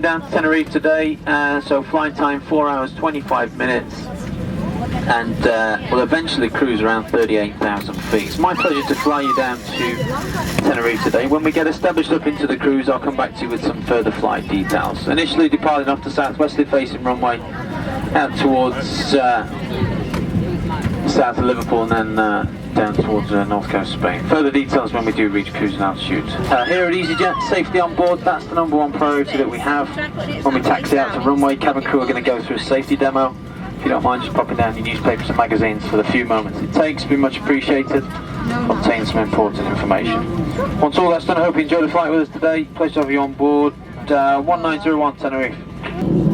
Down to Tenerife today, so flight time 4 hours 25 minutes, and we'll eventually cruise around 38,000 feet. It's my pleasure to fly you down to Tenerife today. When we get established up into the cruise, I'll come back to you with some further flight details. Initially departing off the southwesterly facing runway out towards south of Liverpool, and then down towards north coast of Spain. Further details when we do reach cruising altitude. Here at EasyJet, safety on board, that's the #1 priority that we have. When we taxi out to runway, cabin crew are going to go through a safety demo. If you don't mind just popping down your newspapers and magazines for the few moments it takes, be much appreciated. Contains some important information. Once all that's done, I hope you enjoyed the flight with us today. Pleasure to have you on board 1901 Tenerife.